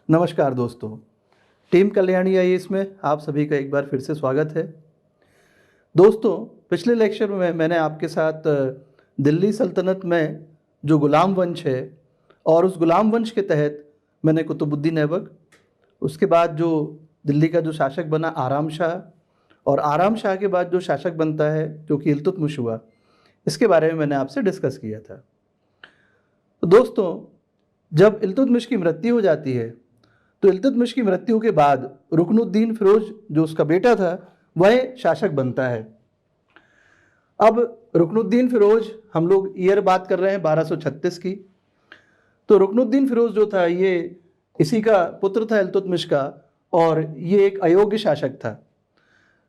नमस्कार दोस्तों, team Kalyani IAS में आप सभी का एक बार फिर से स्वागत है। दोस्तों, पिछले लेक्चर में मैंने आपके साथ दिल्ली सल्तनत में जो गुलाम वंश है और उस गुलाम वंश के तहत मैंने कुतुबुद्दीन ऐबक, उसके बाद जो दिल्ली का जो शासक बना आराम शाह, और आराम शाह के बाद जो शासक बनता है जो कि इल्तुतमिश हुआ, इसके बारे में मैंने आपसे डिस्कस किया था। तो दोस्तों, जब इल्तुतमिश की मृत्यु हो जाती है तो इल्तुतमिश की मृत्यु के बाद रुकनुद्दीन फिरोज जो उसका बेटा था वह शासक बनता है। अब रुकनुद्दीन फिरोज, हम लोग ईयर बात कर रहे हैं 1236 की। तो रुकनुद्दीन फिरोज जो था ये इसी का पुत्र था इल्तुतमिश का, और ये एक अयोग्य शासक था।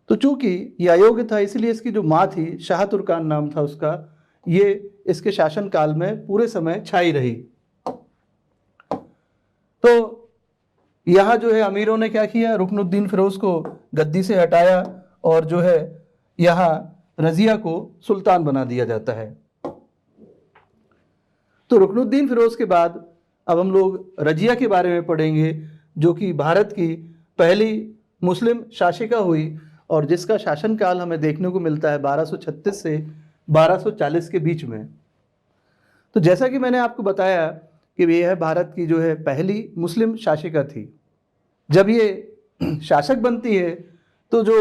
तो चूंकि ये अयोग्य था इसलिए इसकी जो माँ थी, शाह तुर्कान नाम था उसका, ये इसके शासन काल में पूरे समय छाई रही। तो यहाँ जो है अमीरों ने क्या किया, रुकनुद्दीन फिरोज को गद्दी से हटाया और जो है यहाँ रजिया को सुल्तान बना दिया जाता है। तो रुकनुद्दीन फिरोज के बाद अब हम लोग रजिया के बारे में पढ़ेंगे, जो कि भारत की पहली मुस्लिम शासिका हुई और जिसका शासनकाल हमें देखने को मिलता है 1236 से 1240 के बीच में। तो जैसा कि मैंने आपको बताया कि यह भारत की जो है पहली मुस्लिम शासिका थी। जब ये शासक बनती है तो जो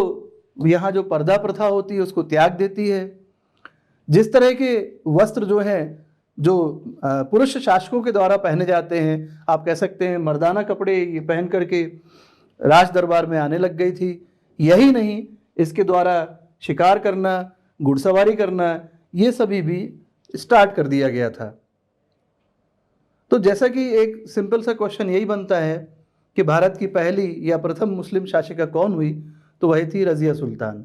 यहाँ जो पर्दा प्रथा होती है उसको त्याग देती है। जिस तरह के वस्त्र जो हैं जो पुरुष शासकों के द्वारा पहने जाते हैं, आप कह सकते हैं मर्दाना कपड़े ये पहन करके राज दरबार में आने लग गई थी। यही नहीं, इसके द्वारा शिकार करना, घुड़सवारी करना, ये सभी भी स्टार्ट कर दिया गया था। तो जैसा कि एक सिंपल सा क्वेश्चन यही बनता है कि भारत की पहली या प्रथम मुस्लिम शासिका कौन हुई, तो वही थी रजिया सुल्तान,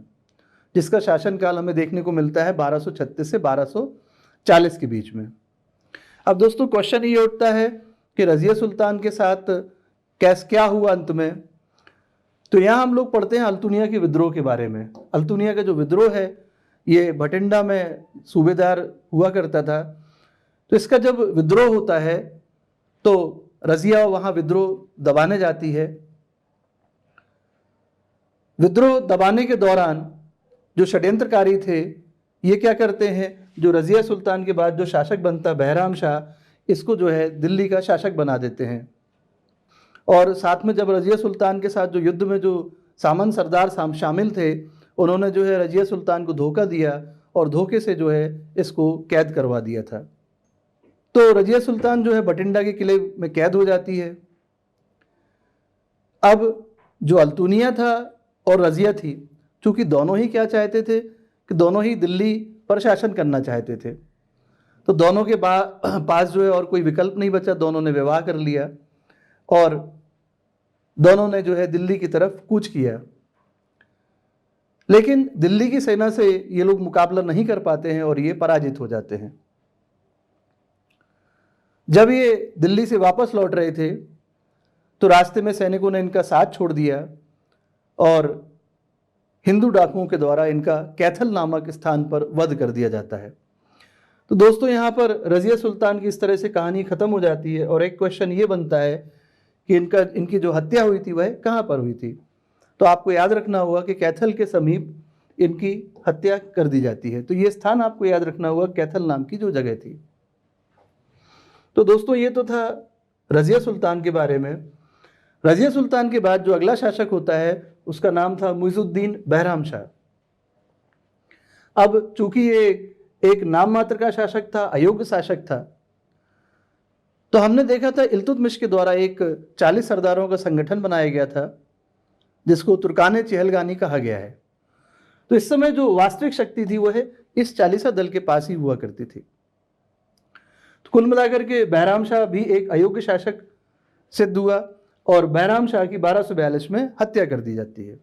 जिसका शासनकाल हमें देखने को मिलता है 1236 से 1240 के बीच में। अब दोस्तों क्वेश्चन ये उठता है कि रजिया सुल्तान के साथ क्या हुआ अंत में। तो यहाँ हम लोग पढ़ते हैं अल्तुनिया के विद्रोह के बारे में। अल्तुनिया का जो विद्रोह है ये भटिंडा में सूबेदार हुआ करता था। तो इसका जब विद्रोह होता है तो रजिया वहाँ विद्रोह दबाने जाती है। विद्रोह दबाने के दौरान जो षड्यंत्रकारी थे ये क्या करते हैं, जो रजिया सुल्तान के बाद जो शासक बनता बहराम शाह, इसको जो है दिल्ली का शासक बना देते हैं। और साथ में जब रजिया सुल्तान के साथ जो युद्ध में जो सामंत सरदार शामिल थे, उन्होंने जो है रजिया सुल्तान को धोखा दिया और धोखे से जो है इसको कैद करवा दिया था। तो रजिया सुल्तान जो है बठिंडा के किले में कैद हो जाती है। अब जो अल्तुनिया था और रजिया थी, चूंकि दोनों ही क्या चाहते थे कि दोनों ही दिल्ली पर शासन करना चाहते थे, तो दोनों के पास जो है और कोई विकल्प नहीं बचा। दोनों ने विवाह कर लिया और दोनों ने जो है दिल्ली की तरफ कूच किया। लेकिन दिल्ली की सेना से ये लोग मुकाबला नहीं कर पाते हैं और ये पराजित हो जाते हैं। जब ये दिल्ली से वापस लौट रहे थे तो रास्ते में सैनिकों ने इनका साथ छोड़ दिया और हिंदू डाकुओं के द्वारा इनका कैथल नामक स्थान पर वध कर दिया जाता है। तो दोस्तों यहाँ पर रजिया सुल्तान की इस तरह से कहानी खत्म हो जाती है और एक क्वेश्चन ये बनता है कि इनकी जो हत्या हुई थी वह कहाँ पर हुई थी। तो आपको याद रखना होगा कि कैथल के समीप इनकी हत्या कर दी जाती है। तो ये स्थान आपको याद रखना होगा, कैथल नाम की जो जगह थी। तो दोस्तों ये तो था रजिया सुल्तान के बारे में। रजिया सुल्तान के बाद जो अगला शासक होता है उसका नाम था मुइजुद्दीन बहराम शाह। अब चूंकि ये एक नाम मात्र का शासक था, अयोग्य शासक था, तो हमने देखा था इल्तुतमिश के द्वारा एक 40 सरदारों का संगठन बनाया गया था जिसको तुर्कान चहलगानी कहा गया है। तो इस समय जो वास्तविक शक्ति थी वह इस 40 दल के पास ही हुआ करती थी। तो कुल मिलाकर के बहराम शाह भी एक अयोग्य शासक सिद्ध हुआ और बहराम शाह की 1242 में हत्या कर दी जाती है।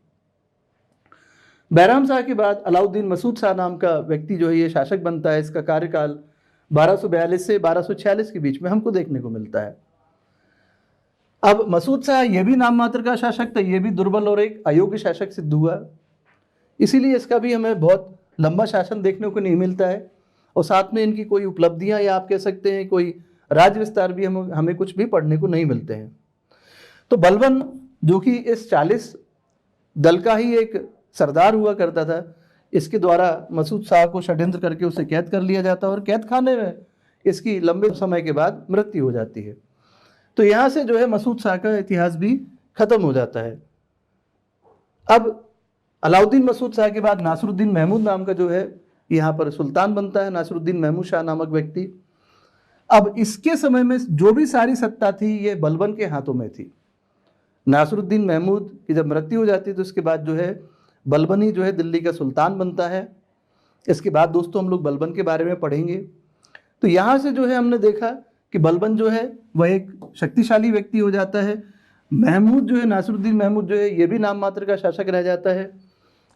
बहराम शाह के बाद अलाउद्दीन मसूद शाह नाम का व्यक्ति जो है ये शासक बनता है। इसका कार्यकाल 1242 से 1246 के बीच में हमको देखने को मिलता है। अब मसूद शाह ये भी नाम मात्र का शासक था, ये भी दुर्बल और एक अयोग्य शासक सिद्ध हुआ, इसीलिए इसका भी हमें बहुत लंबा शासन देखने को नहीं मिलता है। और साथ में इनकी कोई उपलब्धियां या आप कह सकते हैं कोई राज्य विस्तार भी हमें कुछ भी पढ़ने को नहीं मिलते हैं। तो बलबन जो कि इस 40 दल का ही एक सरदार हुआ करता था, इसके द्वारा मसूद शाह को षड्यंत्र करके उसे कैद कर लिया जाता और कैद खाने में इसकी लंबे समय के बाद मृत्यु हो जाती है। तो यहाँ से जो है मसूद शाह का इतिहास भी खत्म हो जाता है। अब अलाउद्दीन मसूद शाह के बाद नासिरुद्दीन महमूद नाम का जो है यहाँ पर सुल्तान बनता है, नासिरुद्दीन महमूद शाह नामक व्यक्ति। अब इसके समय में जो भी सारी सत्ता थी ये बलबन के हाथों में थी। नासिरुद्दीन महमूद की जब मृत्यु हो जाती है तो उसके बाद जो है बलबन ही जो है दिल्ली का सुल्तान बनता है। इसके बाद दोस्तों हम लोग बलबन के बारे में पढ़ेंगे। तो यहाँ से जो है हमने देखा कि बलबन जो है वह एक शक्तिशाली व्यक्ति हो जाता है। महमूद जो है, नासिरुद्दीन महमूद जो है ये भी नाम मात्र का शासक रह जाता है।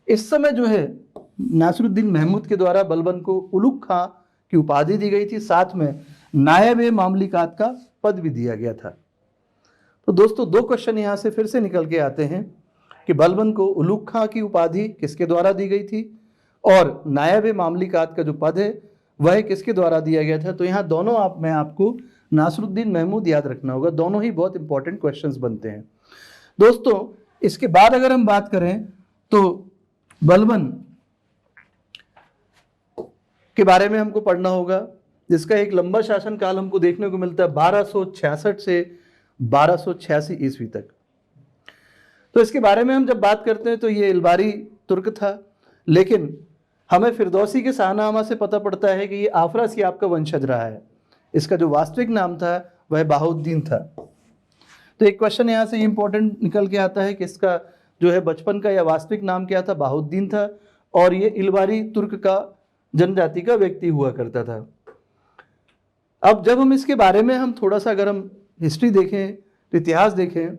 इस समय जो है नासिरुद्दीन महमूद के द्वारा बलबन को उलुग खां की उपाधि दी गई थी, साथ में नायब मामलिकात का पद भी दिया गया था। तो दोस्तों 2 क्वेश्चन यहाँ से फिर से निकल के आते हैं कि बलबन को उलुग खां की उपाधि किसके द्वारा दी गई थी और नायब मामलिकात का जो पद है वह किसके द्वारा दिया गया था। तो यहाँ दोनों में आपको नासिरुद्दीन महमूद याद रखना होगा, दोनों ही बहुत इंपॉर्टेंट क्वेश्चंस बनते हैं। दोस्तों इसके बाद अगर हम बात करें तो बलबन के बारे में हमको पढ़ना होगा, जिसका एक लंबा शासनकाल हमको देखने को मिलता है 1266 से 1286 ईस्वी तक। तो इसके बारे में हम जब बात करते हैं तो ये इलबारी तुर्क था, लेकिन हमें फिरदौसी के शाहनामा से पता पड़ता है कि ये आफरासियाब का वंशज रहा है। इसका जो वास्तविक नाम था वह बहाउद्दीन था। तो एक क्वेश्चन यहाँ से इंपॉर्टेंट निकल के आता है कि इसका जो है बचपन का या वास्तविक नाम क्या था। बहाउद्दीन था और ये इलबारी तुर्क का जनजाति का व्यक्ति हुआ करता था। अब जब हम इसके बारे में हम थोड़ा सा अगर हम हिस्ट्री देखें, तो इतिहास देखें,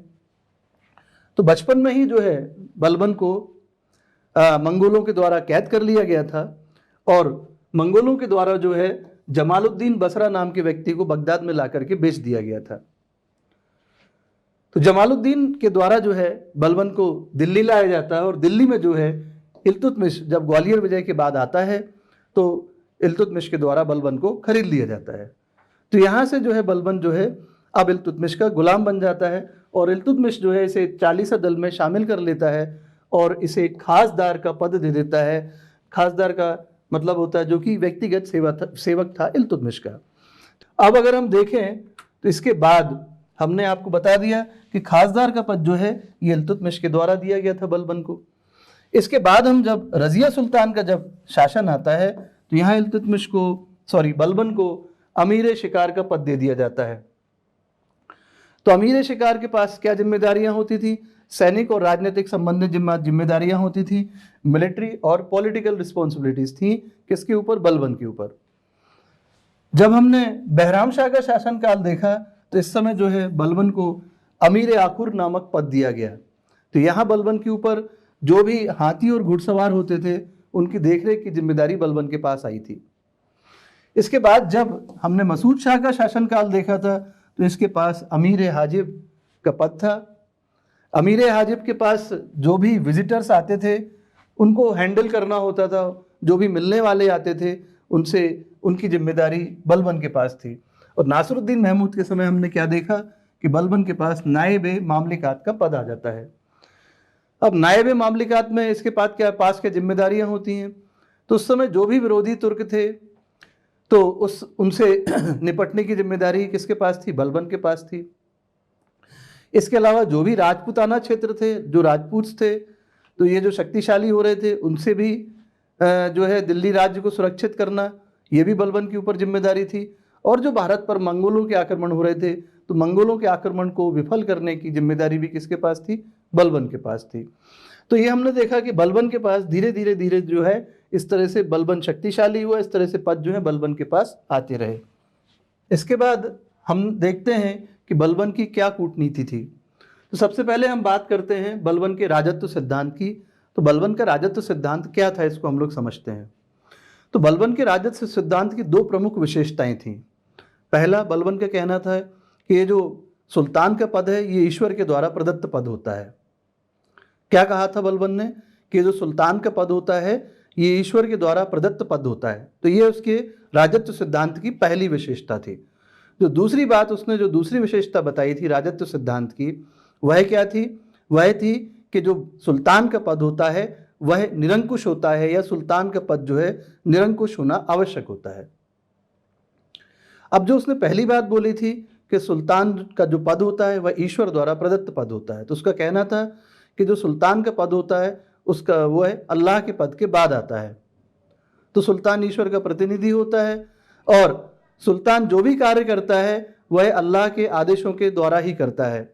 तो बचपन में ही जो है बलबन को मंगोलों के द्वारा कैद कर लिया गया था और मंगोलों के द्वारा जो है जमालुद्दीन बसरा नाम के व्यक्ति को बगदाद में ला करके बेच दिया गया था। तो जमालुद्दीन के द्वारा जो है बलबन को दिल्ली लाया जाता है और दिल्ली में जो है इल्तुतमिश जब ग्वालियर विजय के बाद आता है तो इल्तुतमिश के द्वारा बलबन को खरीद लिया जाता है। तो यहाँ से जो है बलबन जो है अब इल्तुतमिश का गुलाम बन जाता है और इल्तुतमिश जो है इसे 40 दल में शामिल कर लेता है और इसे खासदार का पद दे देता है। खासदार का मतलब होता है जो कि व्यक्तिगत सेवक था इल्तुतमिश का। अब अगर हम देखें तो इसके बाद हमने आपको बता दिया कि खासदार का पद जो है ये इल्तुतमिश के द्वारा दिया गया था बलबन को। इसके बाद हम जब रजिया सुल्तान का जब शासन आता है तो यहाँ बलबन को अमीर शिकार का पद दे दिया जाता है। तो अमीर शिकार के पास क्या जिम्मेदारियां होती थी? सैनिक और राजनीतिक संबंधित जिम्मेदारियां होती थी, मिलिट्री और पॉलिटिकल रिस्पॉन्सिबिलिटीज थी। किसके ऊपर? बलबन के ऊपर। जब हमने बहराम शाह का शासनकाल देखा तो इस समय जो है बलबन को अमीर आखुर नामक पद दिया गया। तो यहाँ बलबन के ऊपर जो भी हाथी और घुड़सवार होते थे उनकी देखरेख की जिम्मेदारी बलबन के पास आई थी। इसके बाद जब हमने मसूद शाह का शासनकाल देखा था तो इसके पास अमीर हाजिब का पद था। अमीर हाजिब के पास जो भी विजिटर्स आते थे उनको हैंडल करना होता था, जो भी मिलने वाले आते थे उनसे उनकी जिम्मेदारी बलबन के पास थी। और नासिरुद्दीन महमूद के समय हमने क्या देखा कि बलबन के पास नायब मामलिकात का पद आ जाता है। अब नायब मामलिकात में इसके पास क्या जिम्मेदारियां होती हैं? तो उस समय जो भी विरोधी तुर्क थे तो उनसे निपटने की जिम्मेदारी किसके पास थी? बलबन के पास थी। इसके अलावा जो भी राजपूताना क्षेत्र थे, जो राजपूत थे, तो ये जो शक्तिशाली हो रहे थे उनसे भी जो है दिल्ली राज्य को सुरक्षित करना, ये भी बलबन के ऊपर जिम्मेदारी थी। और जो भारत पर मंगोलों के आक्रमण हो रहे थे तो मंगोलों के आक्रमण को विफल करने की जिम्मेदारी भी किसके पास थी? बलबन के पास थी। तो ये हमने देखा कि बलबन के पास धीरे धीरे जो है इस तरह से बलबन शक्तिशाली हुआ, इस तरह से पद जो है बलबन के पास आते रहे। इसके बाद हम देखते हैं कि बलबन की क्या कूटनीति थी। तो सबसे पहले हम बात करते हैं बलबन के राजत्व सिद्धांत की। तो बलबन का राजत्व सिद्धांत क्या था, इसको हम लोग समझते हैं। तो बलबन के राजत्व सिद्धांत की 2 प्रमुख विशेषताएं थीं। पहला, बलबन का कहना था कि ये जो सुल्तान का पद है ये ईश्वर के द्वारा प्रदत्त पद होता है। क्या कहा था बलबन ने? कि जो सुल्तान का पद होता है ये ईश्वर के द्वारा प्रदत्त पद होता है। तो ये उसके राजत्व सिद्धांत की पहली विशेषता थी। जो दूसरी बात उसने जो दूसरी विशेषता बताई थी राजत्व सिद्धांत की, वह क्या थी? वह थी कि जो सुल्तान का पद होता है वह निरंकुश होता है, या सुल्तान का पद जो है निरंकुश होना आवश्यक होता है। अब जो उसने पहली बात बोली थी कि सुल्तान का जो पद होता है वह ईश्वर द्वारा प्रदत्त पद होता है, तो उसका कहना था कि जो सुल्तान का पद होता है उसका वो है अल्लाह के पद के बाद आता है। तो सुल्तान ईश्वर का प्रतिनिधि होता है और सुल्तान जो भी कार्य करता है वह अल्लाह के आदेशों के द्वारा ही करता है।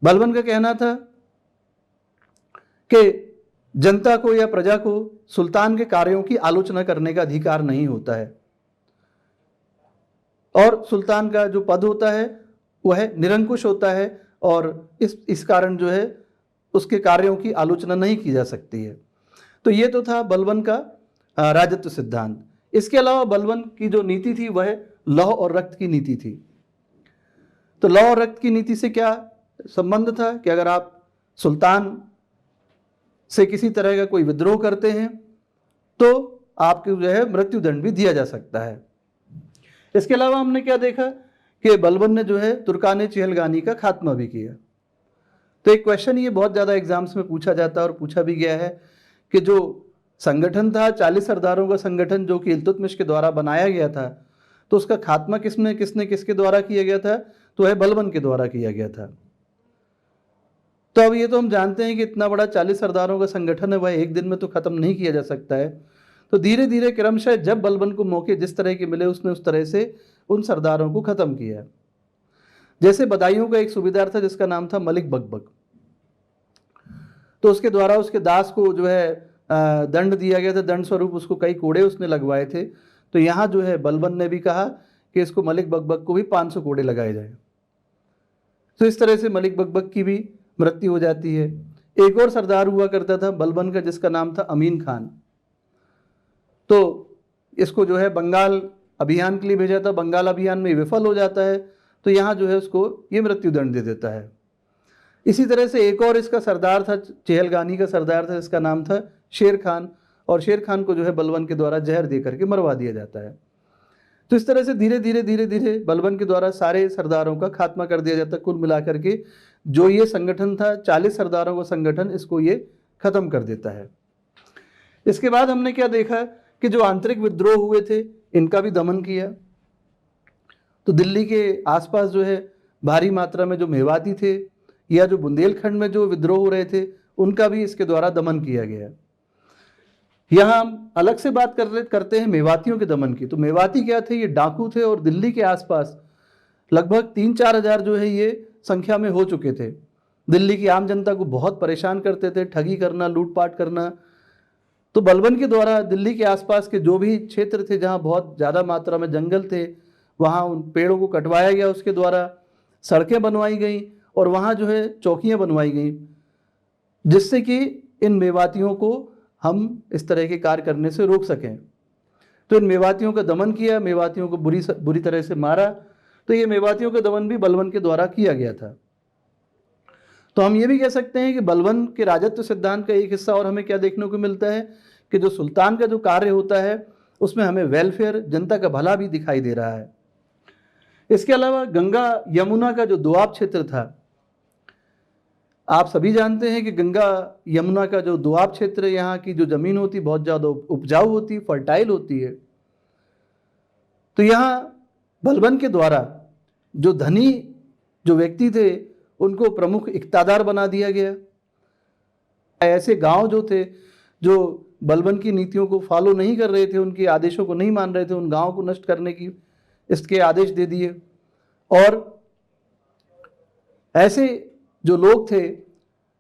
बलबन का कहना था कि जनता को या प्रजा को सुल्तान के कार्यों की आलोचना करने का अधिकार नहीं होता है, और सुल्तान का जो पद होता है वह निरंकुश होता है, और इस कारण जो है उसके कार्यों की आलोचना नहीं की जा सकती है। तो ये तो था बलबन का राजत्व सिद्धांत। इसके अलावा बलबन की जो नीति थी वह लौह और रक्त की नीति थी। तो लौह और रक्त की नीति से क्या संबंध था कि अगर आप सुल्तान से किसी तरह का कोई विद्रोह करते हैं तो आपको जो है मृत्युदंड भी दिया जा सकता है। इसके अलावा हमने क्या देखा कि बलबन ने जो है तुर्काने चेहलगानी का खात्मा भी किया। तो एक क्वेश्चन ये बहुत ज़्यादा एग्जाम्स में पूछा जाता है और पूछा भी गया है कि जो संगठन था 40 सरदारों का संगठन जो कि इल्तुतमिश के द्वारा बनाया गया था, तो उसका खात्मा किसने किसके द्वारा किया गया था? तो वह बलबन के द्वारा किया गया था। तो अब ये तो हम जानते हैं कि इतना बड़ा 40 सरदारों का संगठन है, वह एक दिन में तो ख़त्म नहीं किया जा सकता है। तो धीरे धीरे क्रमशः जब बलबन को मौके जिस तरह के मिले उसने उस तरह से उन सरदारों को ख़त्म किया। जैसे बदायूं का एक सूबेदार था जिसका नाम था मलिक बकबक, तो उसके द्वारा उसके दास को जो है दंड दिया गया था, दंड स्वरूप उसको कई कोड़े उसने लगवाए थे। तो यहाँ जो है बलबन ने भी कहा कि इसको मलिक बकबक को भी 500 कोड़े लगाए जाए। तो इस तरह से मलिक बकबक की भी मृत्यु हो जाती है। एक और सरदार हुआ करता था बलबन का जिसका नाम था अमीन खान, तो इसको जो है बंगाल अभियान के लिए भेजा था, बंगाल अभियान में विफल हो जाता है, तो यहाँ जो है उसको ये मृत्युदंड दे देता है। इसी तरह से एक और इसका सरदार था, चेहलगानी का सरदार था जिसका नाम था शेर खान, और शेर खान को जो है बलबन के द्वारा जहर दे करके मरवा दिया जाता है। तो इस तरह से धीरे धीरे बलबन के द्वारा सारे सरदारों का खात्मा कर दिया जाता है। कुल मिलाकर के जो ये संगठन था 40 सरदारों का संगठन, इसको ये खत्म कर देता है। इसके बाद हमने क्या देखा कि जो आंतरिक विद्रोह हुए थे इनका भी दमन किया। तो दिल्ली के आसपास जो है भारी मात्रा में जो मेवाती थे या जो बुंदेलखंड में जो विद्रोह हो रहे थे उनका भी इसके द्वारा दमन किया गया। यहाँ हम अलग से बात करते हैं मेवातियों के दमन की। तो मेवाती क्या थे? ये डाकू थे और दिल्ली के आसपास लगभग 3-4 हज़ार जो है ये संख्या में हो चुके थे। दिल्ली की आम जनता को बहुत परेशान करते थे, ठगी करना, लूटपाट करना। तो बलबन के द्वारा दिल्ली के आसपास के जो भी क्षेत्र थे जहाँ बहुत ज़्यादा मात्रा में जंगल थे वहाँ उन पेड़ों को कटवाया गया, उसके द्वारा सड़कें बनवाई गई और वहाँ जो है चौकियाँ बनवाई गई, जिससे कि इन मेवातियों को हम इस तरह के कार्य करने से रोक सकें। तो इन मेवातियों का दमन किया, मेवातियों को बुरी तरह से मारा। तो ये मेवातियों का दमन भी बलबन के द्वारा किया गया था। तो हम ये भी कह सकते हैं कि बलबन के राजत्व सिद्धांत का एक हिस्सा और हमें क्या देखने को मिलता है कि जो सुल्तान का जो कार्य होता है उसमें हमें वेलफेयर, जनता का भला भी दिखाई दे रहा है। इसके अलावा गंगा यमुना का जो दोआब क्षेत्र था, आप सभी जानते हैं कि गंगा यमुना का जो दोआब क्षेत्र है, यहाँ की जो ज़मीन होती बहुत ज़्यादा उपजाऊ होती, फर्टाइल होती है। तो यहाँ बलबन के द्वारा जो धनी जो व्यक्ति थे उनको प्रमुख इक्तादार बना दिया गया। ऐसे गांव जो थे जो बलबन की नीतियों को फॉलो नहीं कर रहे थे, उनके आदेशों को नहीं मान रहे थे, उन गांवों को नष्ट करने की इसके आदेश दे दिए। और ऐसे जो लोग थे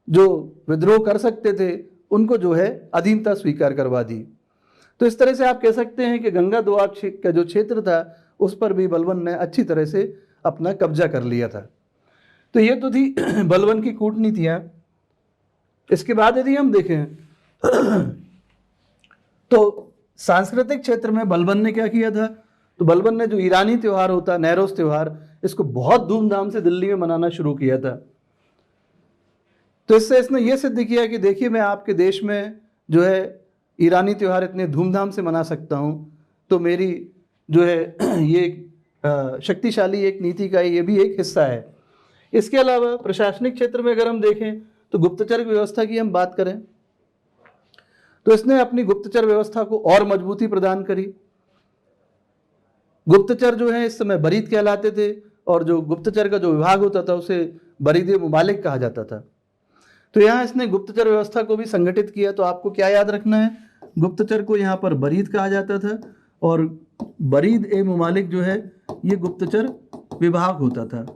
जो विद्रोह कर सकते थे उनको जो है अधीनता स्वीकार करवा दी। तो इस तरह से आप कह सकते हैं कि गंगा दोआब का जो क्षेत्र था उस पर भी बलबन ने अच्छी तरह से अपना कब्जा कर लिया था। तो ये तो थी बलबन की कूटनीतियाँ। इसके बाद यदि हम देखें तो सांस्कृतिक क्षेत्र में बलबन ने क्या किया था? तो बलबन ने जो ईरानी त्यौहार होता है, नैरोज त्यौहार, इसको बहुत धूमधाम से दिल्ली में मनाना शुरू किया था। तो इससे इसने ये सिद्ध किया कि देखिए मैं आपके देश में जो है ईरानी त्यौहार इतने धूमधाम से मना सकता हूँ, तो मेरी जो है ये शक्तिशाली एक नीति का ये भी एक हिस्सा है। इसके अलावा प्रशासनिक क्षेत्र में अगर हम देखें तो गुप्तचर व्यवस्था की हम बात करें तो इसने अपनी गुप्तचर व्यवस्था को और मजबूती प्रदान करी। गुप्तचर जो है इस समय बरीद कहलाते थे और जो गुप्तचर का जो विभाग होता था उसे बरीद मुमालिक कहा जाता था। तो यहाँ इसने गुप्तचर व्यवस्था को भी संगठित किया। तो आपको क्या याद रखना है, गुप्तचर को यहाँ पर बरीद कहा जाता था और बरीद ए मुमालिक जो है ये गुप्तचर विभाग होता था।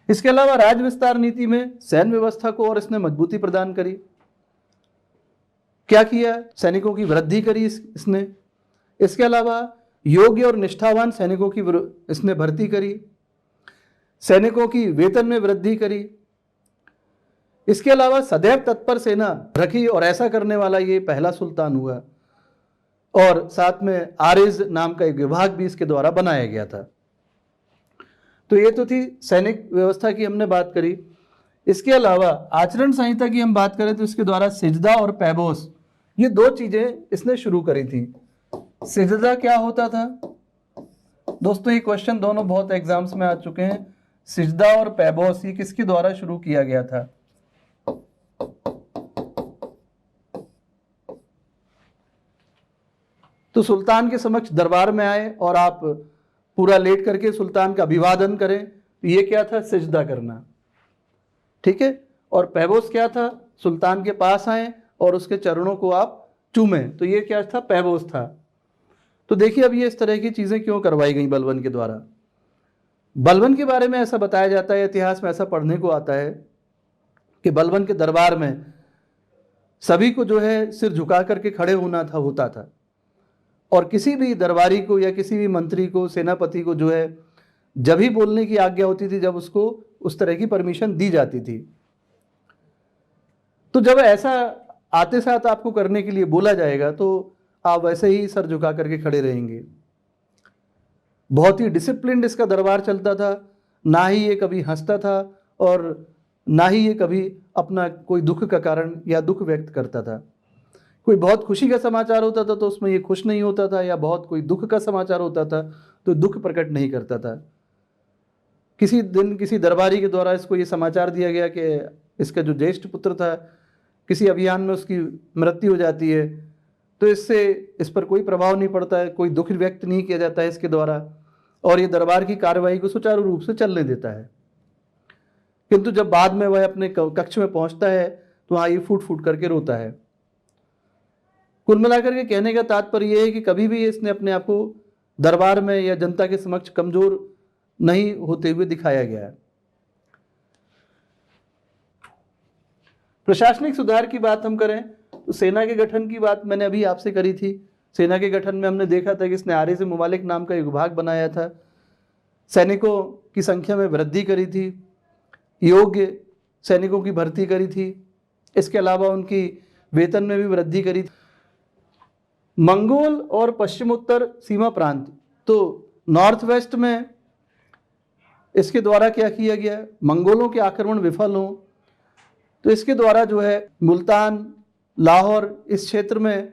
इसके अलावा राज्य विस्तार नीति में सैन्य व्यवस्था को और इसने मजबूती प्रदान करी। क्या किया, सैनिकों की वृद्धि करी इसने। इसके अलावा योग्य और निष्ठावान सैनिकों की इसने भर्ती करी, सैनिकों की वेतन में वृद्धि करी। इसके अलावा सदैव तत्पर सेना रखी और ऐसा करने वाला ये पहला सुल्तान हुआ और साथ में आरिज नाम का एक विभाग भी इसके द्वारा बनाया गया था। तो ये तो थी सैनिक व्यवस्था की हमने बात करी। इसके अलावा आचरण संहिता की हम बात करें तो इसके द्वारा सिजदा और पैबोस ये दो चीजें इसने शुरू करी थी। सिजदा क्या होता था दोस्तों, ये क्वेश्चन दोनों बहुत एग्जाम्स में आ चुके हैं। सिजदा और पैबोस ये किसके द्वारा शुरू किया गया था? तो सुल्तान के समक्ष दरबार में आए और आप पूरा लेट करके सुल्तान का अभिवादन करें, तो ये क्या था, सिजदा करना, ठीक है। और पैबोस क्या था, सुल्तान के पास आए और उसके चरणों को आप चूमें, तो ये क्या था, पैबोस था। तो देखिए अब ये इस तरह की चीजें क्यों करवाई गई बलबन के द्वारा। बलबन के बारे में ऐसा बताया जाता है, इतिहास में ऐसा पढ़ने को आता है कि बलबन के दरबार में सभी को जो है सिर झुका करके खड़े होता था और किसी भी दरबारी को या किसी भी मंत्री को, सेनापति को जो है जब ही बोलने की आज्ञा होती थी, जब उसको उस तरह की परमिशन दी जाती थी। तो जब ऐसा आते साथ आपको करने के लिए बोला जाएगा तो आप वैसे ही सर झुका करके खड़े रहेंगे। बहुत ही डिसिप्लिन्ड इसका दरबार चलता था, ना ही ये कभी हंसता था और ना ही ये कभी अपना कोई दुख का कारण या दुख व्यक्त करता था। कोई बहुत खुशी का समाचार होता था तो उसमें ये खुश नहीं होता था, या बहुत कोई दुख का समाचार होता था तो दुख प्रकट नहीं करता था। किसी दिन किसी दरबारी के द्वारा इसको ये समाचार दिया गया कि इसका जो ज्येष्ठ पुत्र था किसी अभियान में उसकी मृत्यु हो जाती है, तो इससे इस पर कोई प्रभाव नहीं पड़ता है, कोई दुख व्यक्त नहीं किया जाता है इसके द्वारा और ये दरबार की कार्रवाई को सुचारू रूप से चलने देता है। किंतु जब बाद में वह अपने कक्ष में पहुंचता है तो वहाँ ये फूट फूट करके रोता है। कुल मिलाकर के कहने का तात्पर्य यह है कि कभी भी इसने अपने आप को दरबार में या जनता के समक्ष कमजोर नहीं होते हुए दिखाया गया है। प्रशासनिक सुधार की बात हम करें तो सेना के गठन की बात मैंने अभी आपसे करी थी। सेना के गठन में हमने देखा था कि इसने आरिज़ मुमालिक नाम का एक विभाग बनाया था, सैनिकों की संख्या में वृद्धि करी थी, योग्य सैनिकों की भर्ती करी थी, इसके अलावा उनकी वेतन में भी वृद्धि करी थी। मंगोल और पश्चिमोत्तर सीमा प्रांत, तो नॉर्थ वेस्ट में इसके द्वारा क्या किया गया, मंगोलों के आक्रमण विफल हों तो इसके द्वारा जो है मुल्तान, लाहौर इस क्षेत्र में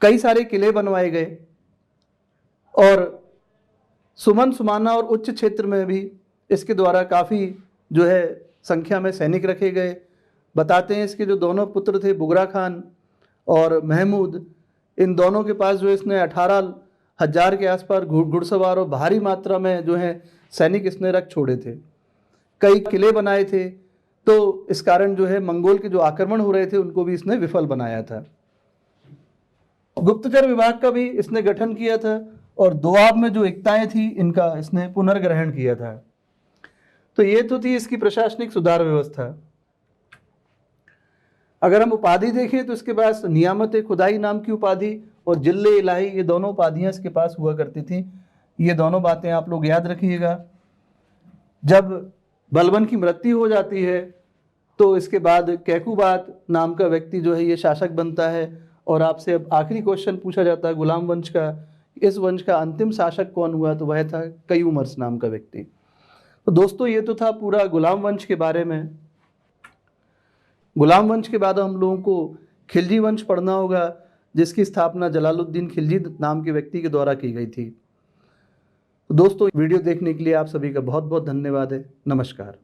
कई सारे किले बनवाए गए और सुमन, सुमाना और उच्च क्षेत्र में भी इसके द्वारा काफ़ी जो है संख्या में सैनिक रखे गए। बताते हैं इसके जो दोनों पुत्र थे बुगरा खान और महमूद, इन दोनों के पास जो इसने 18,000 के आसपास घुड़सवार और भारी मात्रा में जो है सैनिक इसने रख छोड़े थे, कई किले बनाए थे। तो इस कारण जो है मंगोल के जो आक्रमण हो रहे थे उनको भी इसने विफल बनाया था। गुप्तचर विभाग का भी इसने गठन किया था और दोआब में जो एकताएं थी इनका इसने पुनर्ग्रहण किया था। तो ये तो थी इसकी प्रशासनिक सुधार व्यवस्था। अगर हम उपाधि देखें तो इसके पास नियामत खुदाई नाम की उपाधि और जिले इलाही, ये दोनों उपाधियां इसके पास हुआ करती थी। ये दोनों बातें आप लोग याद रखिएगा। जब बलबन की मृत्यु हो जाती है तो इसके बाद कैकुबात नाम का व्यक्ति जो है ये शासक बनता है और आपसे अब आखिरी क्वेश्चन पूछा जाता है गुलाम वंश का, इस वंश का अंतिम शासक कौन हुआ, तो वह था कयूमर्स नाम का व्यक्ति। तो दोस्तों ये तो था पूरा गुलाम वंश के बारे में। गुलाम वंश के बाद हम लोगों को खिलजी वंश पढ़ना होगा, जिसकी स्थापना जलालुद्दीन खिलजी नाम के व्यक्ति के द्वारा की गई थी। दोस्तों, वीडियो देखने के लिए आप सभी का बहुत बहुत धन्यवाद है। नमस्कार।